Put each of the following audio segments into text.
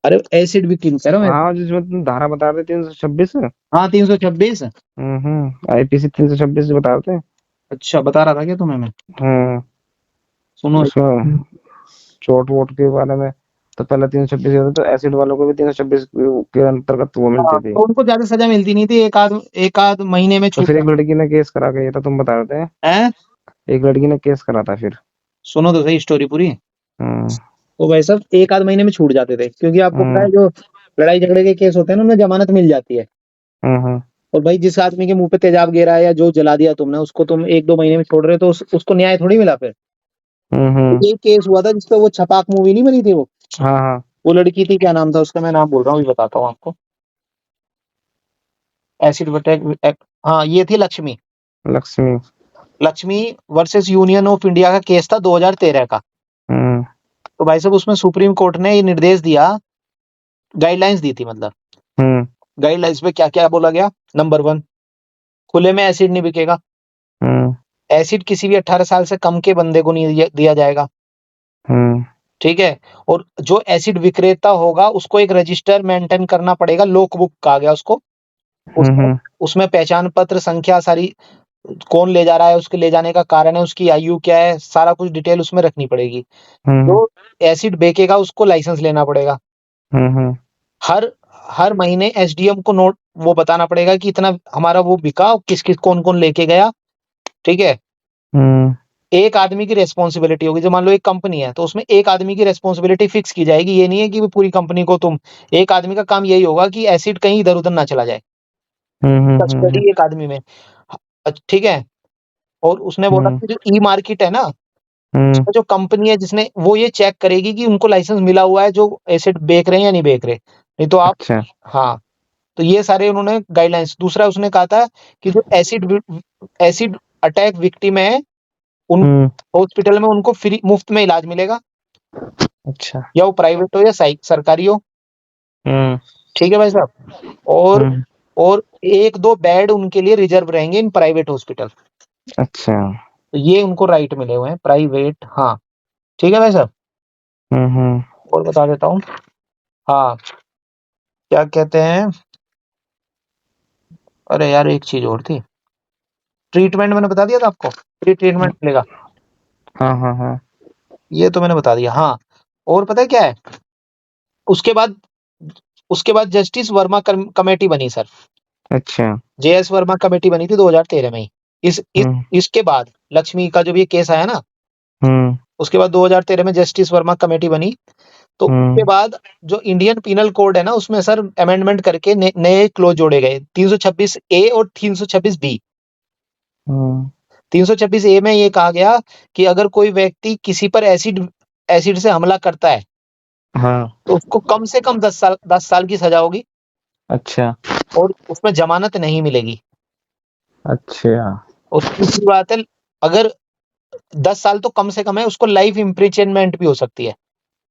अरे acid victim कह रहा हूँ। हाँ, जिसमें तुम धारा बता रहे 326। हाँ 326। आईपीसी 326 बता रहे थे। अच्छा बता रहा था क्या तुम्हें मैं? हम्म। सुनो। उसमें चोट वोट के बारे में तो पहले 326 होता, तो एसिड वालों को भी 326 के अंतर्गत वो हाँ मिलती थी। तो उनको ज्यादा सजा मिलती नहीं थी, एक आध महीने में तो छूट फिर एक जाती लड़की ने केस करा के, ये तो तुम बता रहे थे। है। एक लड़की ने केस करा था फिर। सुनो तो सही स्टोरी पूरी। हम्म। तो भाई सब एक आध महीने में छूट जाते थे, क्योंकि आपको पता हम्म। है जो लड़ाई झगड़े के केस होते हैं ना, उनमें जमानत मिल जाती है। हम्म। और भाई जिस आदमी के मुंह पे तेजाब गिरा है या जो जला दिया तुमने, उसको तुम एक दो महीने में छोड़ रहे हो, तो उसको न्याय थोड़ी मिला फिर। तो हम्म। ये केस हुआ था जिसपे वो छपाक मूवी नहीं बनी थी वो। हाँ हाँ। वो लड़की थी, क्या नाम था उसका, मैं नाम बोल रहा हूँ, अभी बताता हूँ आपको। Acid attack. हाँ ये थी Lakshmi. Lakshmi. Lakshmi versus union of India का केस था 2013 का। हम्म। तो भाई साहब उसमें सुप्रीम कोर्ट ने ये निर्देश दिया, गाइडलाइंस दी थी मतलब। हम्म। गाइडलाइंस में क्या क्या बोला गया? नंबर 1, खुले में एसिड नहीं बिकेगा। हम्म। एसिड किसी भी 18 साल से कम के बंदे को नहीं दिया जाएगा। हम्म। ठीक है। और जो एसिड विक्रेता होगा उसको एक रजिस्टर मेंटेन करना पड़ेगा, लॉक बुक कहा गया उसको। उसमें हम्म। उसमें पहचान पत्र संख्या सारी, कौन ले जा रहा है, उसके ले जाने का कारण है, उसकी आयु क्या है, सारा कुछ डिटेल उसमें रखनी पड़ेगी। हम्म। जो एसिड बेचेगा उसको लाइसेंस लेना पड़ेगा। हम्म। हर हर महीने एसडीएम को नोट वो बताना पड़ेगा कि इतना हमारा वो बिका, किस किस कौन कौन लेके गया। ठीक है। हम्म। एक आदमी की रिस्पॉन्सिबिलिटी होगी, जो मान लो एक कंपनी है तो उसमें एक आदमी की रिस्पॉन्सिबिलिटी फिक्स की जाएगी। ये नहीं है कि वो पूरी कंपनी को तुम, एक आदमी का काम यही होगा कि एसिड कहीं इधर उधर ना चला जाए। कस्टडी एक आदमी में। ठीक है। और उसने बोला हम्म। कि जो ई मार्केट है ना, हम्म। उसमें जो कंपनी है जिसने, वो ये चेक करेगी कि उनको लाइसेंस मिला हुआ है जो एसिड बेच रहे हैं या नहीं बेच रहे, नहीं तो आप। अच्छा। हाँ। तो ये सारे उन्होंने गाइडलाइंस। दूसरा उसने कहा था कि जो एसिड अटैक विक्टिम है, उन हम्म। हॉस्पिटल में उनको फ्री मुफ्त में इलाज मिलेगा, अच्छा। या वो प्राइवेट हो या सरकारी हो। हम्म। ठीक है भाई साहब। और हम्म। और एक दो बेड उनके लिए रिजर्व रहेंगे इन प्राइवेट हॉस्पिटल। अच्छा। तो ये उनको राइट मिले हुए हैं प्राइवेट। हाँ। ठीक है भाई साहब। हम्म। और बता देता हूँ। हाँ। क्या कहते हैं, अरे यार एक चीज और थी। ट्रीटमेंट मैंने बता दिया था आपको, फ्री ट्रीटमेंट मिलेगा। हाँ हाँ हाँ। ये तो मैंने बता दिया। हाँ। और पता है क्या है? उसके बाद उसके बाद जस्टिस वर्मा कमेटी बनी सर। अच्छा। जेएस वर्मा कमेटी बनी थी 2013 में ही। हम्म। इसके बाद लक्ष्मी का जब ये केस आया ना, हम्म। उसके बाद 2013 में जस्टिस वर्मा कमेटी बनी। तो उसके हम्म। बाद जो इंडियन पीनल कोड है ना, उसमें सर अमेंडमेंट करके नए क्लोज जोड़े गए, 326 ए और 326 बी। हम्म। 326 ए में ये कहा गया कि अगर कोई व्यक्ति किसी पर एसिड एसिड से हमला करता है, हाँ। तो उसको कम से कम 10 साल की सजा होगी, अच्छा। और उसमें जमानत नहीं मिलेगी। अच्छा। और तीसरी बात है, अगर 10 साल तो कम से कम है, उसको लाइफ इम्प्रिजनमेंट भी हो सकती है,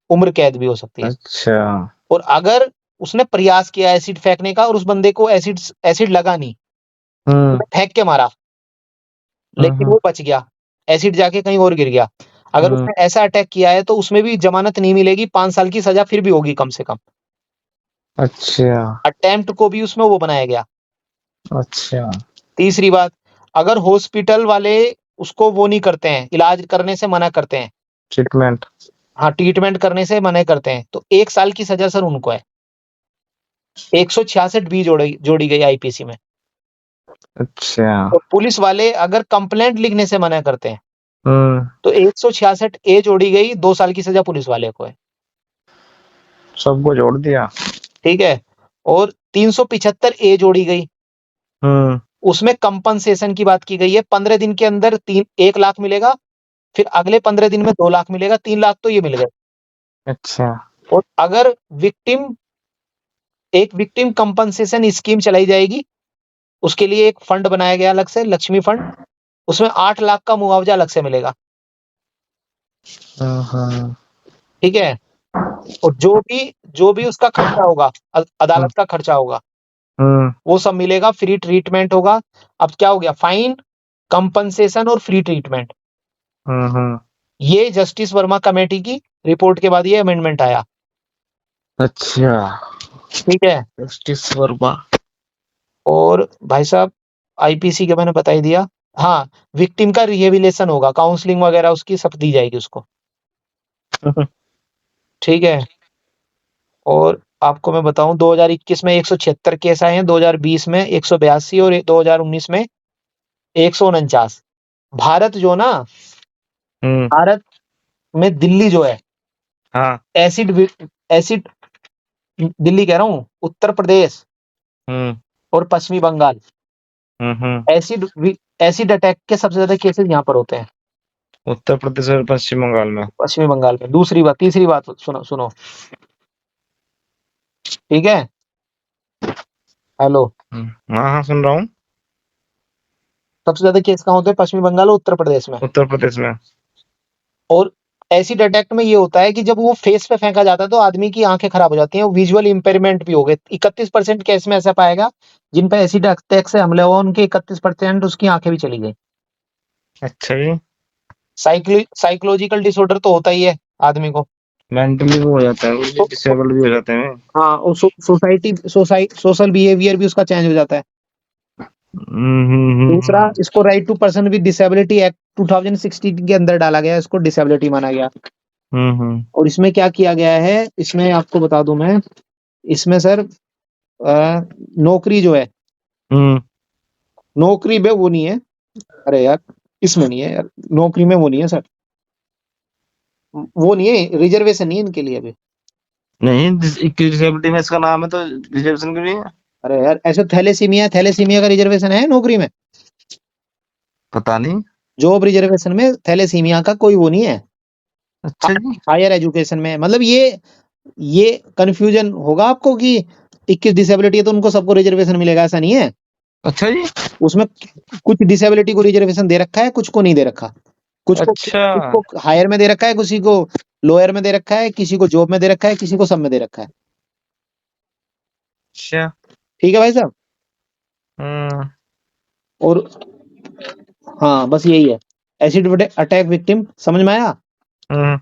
उम्र कैद भी हो सकती है। अच्छा। और अगर उसने प्रयास किया एसिड फेंकने का और उस बंदे को एसिड एसिड लगा नहीं, हम्म। उसने फेंक के मारा, लेकिन हम्म। वो बच गया, एसिड जाके कहीं और गिर गया, अगर हम्म। उसने ऐसा अटैक किया है तो उसमें भी जमानत नहीं मिलेगी, 5 साल की सजा फिर भी होगी कम से कम। अच्छा। अटेम्प्ट को भी उसमें वो बनाया गया। अच्छा। तीसरी बात, अगर हॉस्पिटल वाले उसको वो नहीं करते हैं, इलाज करने से मना करते हैं, ट्रीटमेंट। हाँ ट्रीटमेंट करने से मना करते हैं, तो 1 साल की सजा सर उनको है। 166 बी जोड़ी गई आईपीसी में। अच्छा। और पुलिस वाले अगर कंप्लेंट लिखने से मना करते हैं, हम्म। तो 166 ए जोड़ी गई, 2 साल की सजा पुलिस वाले को है। सबको जोड़ दिया। ठीक है। और 375 ए जोड़ी गई, हम्म। उसमें कंपनसेशन की बात की गई है, 15 दिन के अंदर 1 लाख मिलेगा, फिर अगले 15 दिन में 2 लाख मिलेगा, 3 लाख तो ये मिल गए। अच्छा। और अगर विक्टिम एक विक्टिम कंपनसेशन स्कीम चलाई जाएगी, उसके लिए एक फंड बनाया गया अलग से, लक्ष्मी फंड, उसमें 8 लाख का मुआवजा अलग से मिलेगा। हम्म। ठीक है। और जो भी उसका खर्चा होगा, अदालत का खर्चा होगा, हम्म। वो सब मिलेगा, फ्री ट्रीटमेंट होगा। अब क्या हो गया, फाइन, कंपनसेशन और फ्री ट्रीटमेंट। हम्म। ये जस्टिस वर्मा कमेटी की रिपोर्ट के बाद ये अमेंडमेंट आया। अच्छा, ठीक है। जस्टिस वर्मा। और भाई साहब आईपीसी के मैंने बता ही दिया। हाँ, विक्टिम का रिहेबिलिटेशन होगा, काउंसलिंग वगैरह उसकी सब दी जाएगी उसको। ठीक है। और आपको मैं बताऊं 2021 में 176 केस आए हैं, 2020 में 182 और 2019 में 149। भारत जो ना, हम्म। भारत में दिल्ली जो है, हाँ। एसिड दिल्ली कह रहा हूँ, उत्तर प्रदेश हम्म। और पश्चिमी बंगाल, हम्म। एसिड एसिड अटैक के सबसे ज्यादा केसेस यहाँ पर होते हैं, उत्तर प्रदेश और पश्चिम बंगाल में। पश्चिमी बंगाल में। दूसरी बात, तीसरी बात सुनो सुनो। ठीक है। हेलो। हाँ हाँ, सुन रहा हूँ। सबसे ज्यादा केस कहाँ होते हैं? पश्चिमी बंगाल और उत्तर प्रदेश में। उत्तर प्रदेश में। और एसिड अटैक में ये होता है कि जब वो फेस पे फेंका जाता है तो आदमी की आंखें खराब हो जाती हैं, विजुअल इंपेयरमेंट भी हो गए। 31% केस में ऐसा पाएगा जिन पे एसिड अटैक से हमला हुआ, उनके 31% उसकी आंखें भी चली गई। अच्छा जी। साइकोलॉजिकल डिसऑर्डर तो होता ही है आदमी को। मेंटली वो हो जाता है, तो, डिसेबल भी हो जाते हैं। हाँ, और सोशल बिहेवियर भी उसका चेंज हो जाता है। दूसरा, हम्म। इसको right to person with disability act 2016 के अंदर डाला गया, इसको डिसेबिलिटी माना गया। हम्म। और इसमें क्या किया गया है, इसमें आपको बता दूं मैं, इसमें सर नौकरी जो है, हम्म। नौकरी में वो नहीं है। अरे यार, इसमें नहीं है यार, नौकरी में वो नहीं है सर, वो नहीं है, रिजर्वेशन नहीं है इनके लिए अभी। नहीं, 21 डिसेबिलिटी में इसका नाम है तो रिजर्वेशन क्यों नहीं है? अरे यार, ऐसे थैलेसीमिया का रिजर्वेशन है नौकरी में। पता नहीं। जॉब रिजर्वेशन में थैलेसीमिया का कोई वो नहीं है। अच्छा जी। हायर एजुकेशन में, मतलब ये कंफ्यूजन होगा आपको कि 21 डिसेबिलिटी है तो उनको सबको रिजर्वेशन मिलेगा, ऐसा नहीं है। अच्छा जी। उसमें कुछ डिसेबिलिटी को रिजर्वेशन दे रखा है, कुछ को नहीं दे रखा। अच्छा। कुछ को हायर में दे रखा है, किसी को लोअर में दे रखा है, किसी को जॉब में दे रखा है, किसी को सब में दे रखा है। अच्छा। ठीक है भाई साहब। हम्म। और हाँ, बस यही है। एसिड अटैक विक्टिम समझ में आया? हम्म।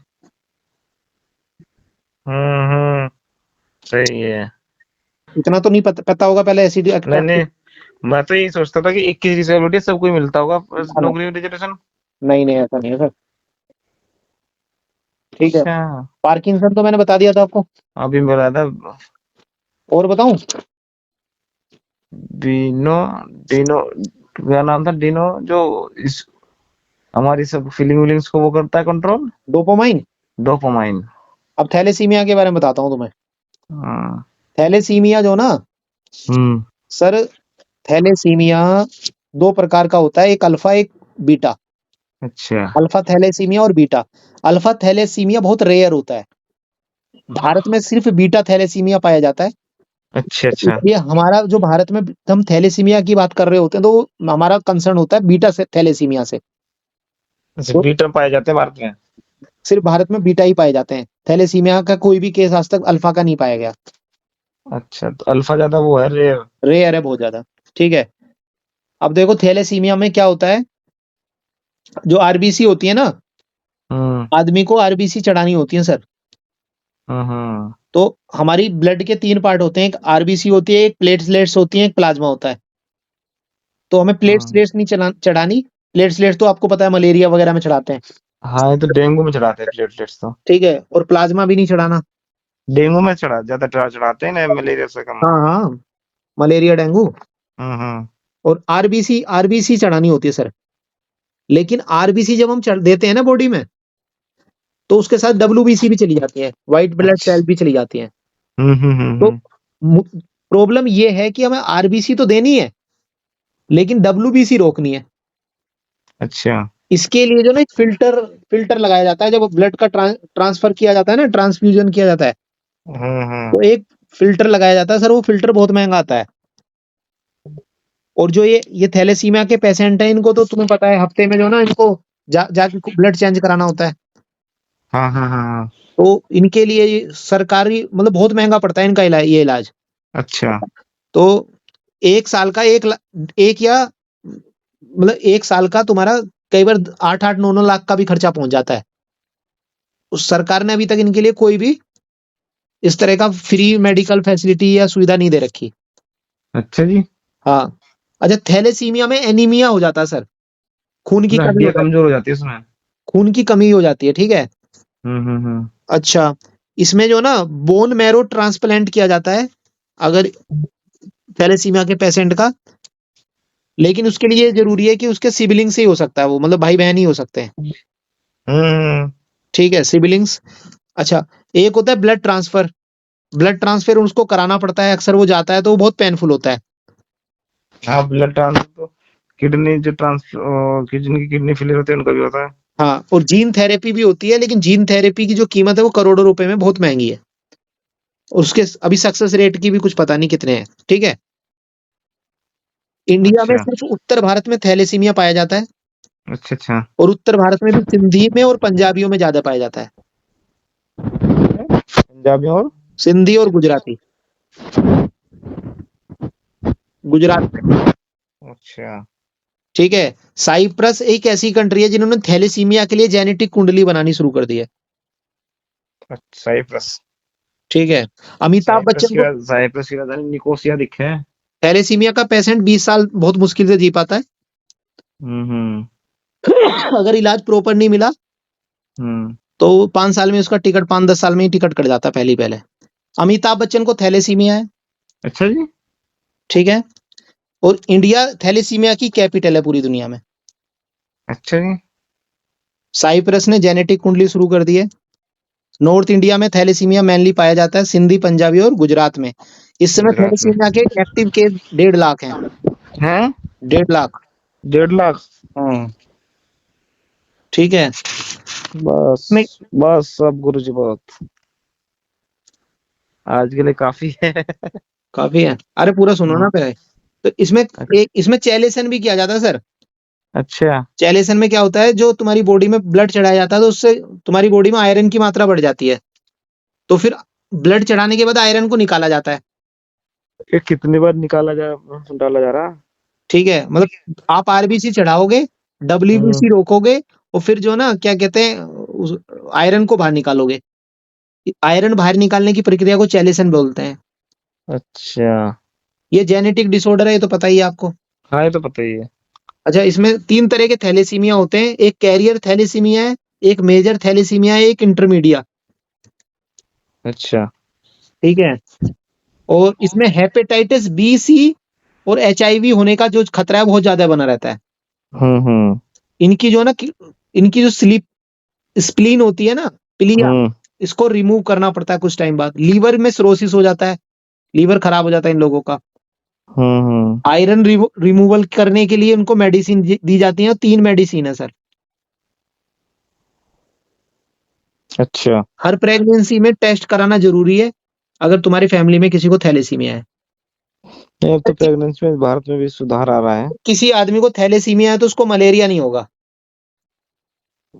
हम्म। सही है। इतना तो नहीं पता होगा पहले एसिड नहीं अटैक। नहीं, मैं तो यही सोचता था कि 21 डिसेबिलिटी सबको ही मिलता होगा नौकरी में रिजर्वेशन। नहीं नहीं, ऐसा नहीं है सर। ठीक है। अच्छा। पार्किंसन तो मैंने बता दिया था आपको। अभी बोला था। और बताऊं? डिनो। डिनो। क्या नाम था? डिनो, जो इस हमारी सब फीलिंग विलिंग्स को वो करता है कंट्रोल। डोपामाइन। डोपामाइन। अब थैलेसीमिया के बारे में बताता हूँ तुम्हें। हाँ। थैलेसीमिया जो ना हम्म। सर, थैलेसीमिया दो प्रकार का होता है, एक अल्फा एक बीटा। अच्छा। अल्फा थैलेसीमिया और बीटा। अल्फा थैलेसीमिया बहुत रेयर होता है, भारत में सिर्फ बीटा थैलेसीमिया पाया जाता है। अच्छा। तो अच्छा। इसलिए हमारा जो भारत में हम थैलेसीमिया की बात कर रहे होते हैं तो हमारा कंसर्न होता है बीटा से थैलेसीमिया से। अच्छा, तो बीटर पाए जाते हैं भारत में। सिर्फ भारत में बीटा ही पाए जाते हैं, थैलेसीमिया का कोई भी केस आज तक अल्फा का नहीं पाया गया। अच्छा, तो अल्फा ज्यादा वो है, रेयर। रेयर है बहुत ज्यादा। ठीक है। अब देखो थैलेसीमिया में क्या होता है, जो आरबीसी होती है ना, हम्म। आदमी को आरबीसी चढ़ानी होती है सर। हम्म। तो हमारी ब्लड के 3 पार्ट होते हैं, एक आरबीसी होती है, एक प्लेटलेट्स होती है, एक प्लाज्मा होता है। तो हमें हम्म। प्लेटलेट्स नहीं चढ़ानी। प्लेटलेट्स तो आपको पता है मलेरिया वगैरह में चढ़ाते हैं। हाँ, ये तो डेंगू में चढ़ाते हैं प्लेटलेट्स तो। ठीक है। और प्लाज्मा भी नहीं चढ़ाना। डेंगू में ज्यादा चढ़ाते हैं ना, मलेरिया से कम। हाँ हाँ, मलेरिया डेंगू। हम्म। और आरबीसी आरबीसी चढ़ानी होती है सर। लेकिन आरबीसी जब हम चढ़ देते हैं ना बॉडी में, तो उसके साथ डब्ल्यूबीसी भी चली जाती है, व्हाइट ब्लड सेल अच्छा। भी चली जाती है। तो हम्म। प्रॉब्लम ये है कि हमें आरबीसी तो देनी है, लेकिन डब्ल्यूबीसी रोकनी है। अच्छा। इसके लिए जो ना एक फिल्टर लगाया जाता है, जब ब्लड का ट्रांसफर किया जाता है ना, ट्रांसफ्यूजन किया जाता है, हम्म। तो एक फिल्टर लगाया जाता है सर। वो फिल्टर बहुत महंगा आता है। और जो ये थैलेसीमिया के पेशेंट हैं, इनको तो तुम्हें पता है हफ्ते में जो ना इनको जाके ब्लड चेंज कराना होता है। हाँ हाँ हाँ हाँ। तो इनके लिए ये सरकारी मतलब बहुत महंगा पड़ता है इनका इलाज, ये इलाज। अच्छा। तो एक साल का एक या मतलब एक साल का तुम्हारा कई बार 8-8 9-9 लाख का भी खर्चा पहुंच जाता है। उस सरकार ने अभी तक इनके लिए कोई भी इस तरह का फ्री मेडिकल फैसिलिटी या सुविधा नहीं दे रखी। अच्छा जी। हाँ। अच्छा, थैलेसीमिया में एनीमिया हो जाता है सर, खून की मतलब कमी हो हड्डियां जाती कमजोर हो जाती है उसमें। है, खून की कमी हो जाती है, ठीक है। हम्म। अच्छा, इसमें जो ना बोन मैरो ट्रांसप्लांट किया जाता है अगर थैलेसीमिया के पेशेंट का, लेकिन उसके लिए ये जरूरी है कि उसके सिबलिंग से ही हो सकता है वो, मतलब भाई बहन ही हो सकते हैं, हम्म। ठीक है, सिबलिंग्स। अच्छा, एक होता है ब्लड ट्रांसफर, ब्लड ट्रांसफर उसको कराना पड़ता है, अक्सर वो जाता है तो वो बहुत पेनफुल होता है। हाँ, ब्लड ट्रांसफर तो किडनी जो ट्रांसफर जिनकी किडनी फेलियर होती है उनका भी होता है। हाँ, और जीन थेरेपी भी होती है, लेकिन जीन थेरेपी की जो कीमत है वो करोड़ों रुपए में बहुत महंगी है। उसके अभी सक्सेस रेट की भी कुछ पता नहीं कितने हैं, ठीक है। इंडिया में अच्छा सिर्फ उत्तर भारत में थैलेसीमिया पाया जाता है, अच्छा अच्छा। और उत्तर भारत में भी सिंधी में और पंजाबियों में ज्यादा पाया जाता है। पंजाबी और सिंधी और गुजराती, गुजरात में, अच्छा ठीक है। साइप्रस एक ऐसी कंट्री है जिन्होंने थैलेसीमिया के लिए जेनेटिक कुंडली बनानी शुरू कर दी है, अच्छा। साइप्रस। ठीक है। अमिताभ बच्चन को साइप्रस की राजधानी निकोसिया दिखे है। थैलेसीमिया का पेशेंट 20 साल बहुत मुश्किल से जी पाता है। हम्म। अगर इलाज प्रॉपर नहीं मिला हम्म। तो 5 साल में उसका टिकट, 5-10 साल में ही टिकट कट जाता है पहले। अमिताभ बच्चन को थैलेसीमिया है, अच्छा जी। ठीक है। और इंडिया थैलेसीमिया की कैपिटल है पूरी दुनिया में। अच्छा जी। साइप्रस ने जेनेटिक कुंडली शुरू कर दी है। नॉर्थ इंडिया में थैलेसीमिया मेनली पाया जाता है, सिंधी, पंजाबी और गुजरात में। इस समय गुजरात में थैलेसीमिया के एक्टिव केस 1.5 लाख हैं, हैं? 1.5 लाख। 1.5 लाख? हाँ, ठीक है। बस इसमें बस अब गुरुजी बहुत आज के लिए काफी है। काफी है, अरे पूरा सुनो हम्म। ना पहले। तो इसमें चैलेसन भी किया जाता है सर। अच्छा। चैलेसन में क्या होता है, जो तुम्हारी बॉडी में ब्लड चढ़ाया जाता है तो उससे तुम्हारी बॉडी में आयरन की मात्रा बढ़ जाती है, तो फिर ब्लड चढ़ाने के बाद आयरन को निकाला जाता है, ये कितनी बार डाला जा रहा? ठीक है। मतलब आप आरबीसी चढ़ाओगे, हम्म। डब्ल्यूबीसी रोकोगे, और फिर जो ना क्या कहते हैं उस आयरन को बाहर निकालोगे। आयरन बाहर निकालने की प्रक्रिया को चैलेसन बोलते हैं। अच्छा। ये जेनेटिक डिसऑर्डर है, ये तो पता ही है आपको। हाँ, ये तो पता ही है। अच्छा, इसमें 3 तरह के थैलेसीमिया होते हैं, एक कैरियर थैलेसीमिया है, एक मेजर थैलेसीमिया है, एक इंटरमीडिया, अच्छा। ठीक है। और इसमें हेपेटाइटिस बी, सी और एचआईवी होने का जो खतरा है बहुत ज्यादा बना रहता है। हम्म। इनकी जो ना इनकी जो स्प्लीन होती है ना, पिलिया, हम्म। इसको रिमूव करना पड़ता है कुछ टाइम बाद। लीवर में सिरोसिस हो जाता है, लीवर खराब हो जाता है इन लोगों का। हम्म। आयरन रिमूवल करने के लिए उनको मेडिसिन दी जाती है, 3 मेडिसिन है सर। अच्छा। हर प्रेगनेंसी में टेस्ट कराना जरूरी है अगर तुम्हारी फैमिली में किसी को थैलेसीमिया है। ये अब तो प्रेगनेंसी में भारत में भी सुधार आ रहा है। किसी आदमी को थैलेसीमिया है तो उसको मलेरिया नहीं होगा।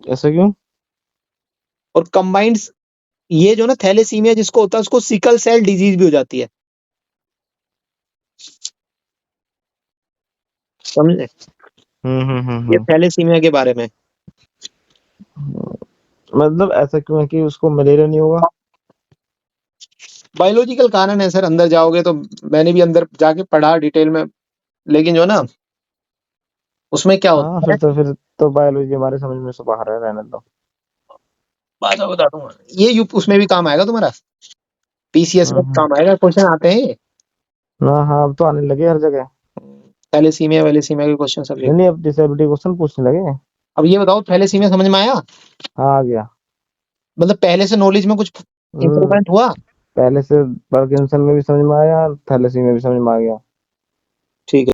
ऐसा क्यों? और कंबाइंड, ये जो ना थैलेसीमिया जिसको होता है उसको सिकल सेल डिजीज भी हो जाती है, समझे। ये हम्म। थैलेसीमिया के बारे में। मतलब ऐसा क्यों है कि उसको मलेरिया नहीं होगा? बायोलॉजिकल कारण है सर, अंदर जाओगे तो मैंने भी अंदर जाके पढ़ा डिटेल में, लेकिन जो ना उसमें क्या हाँ, होता है, फिर तो बायोलॉजी हमारे समझ में से बाहर है, रहने दो। बाद में बता दूंगा। ये उसमें भी काम आएगा तुम्हारा, पीसीएस में हम्म। काम आएगा, क्वेश्चन आते हैं ये। हाँ हाँ, अब तो आने लगे हर जगह। थैलेसीमिया वैलेसीमिया के क्वेश्चन सब नहीं लिखे। नहीं, अब डिसेबिलिटी क्वेश्चन पूछने लगे। अब ये बताओ, थैलेसीमिया समझ में आया, हाँ, आ गया। मतलब पहले से नॉलेज में कुछ हम्म। इंप्रूवमेंट हुआ। पहले से पार्किंसन में भी समझ में आया, थैलेसीमिया में भी समझ में आ गया। ठीक है।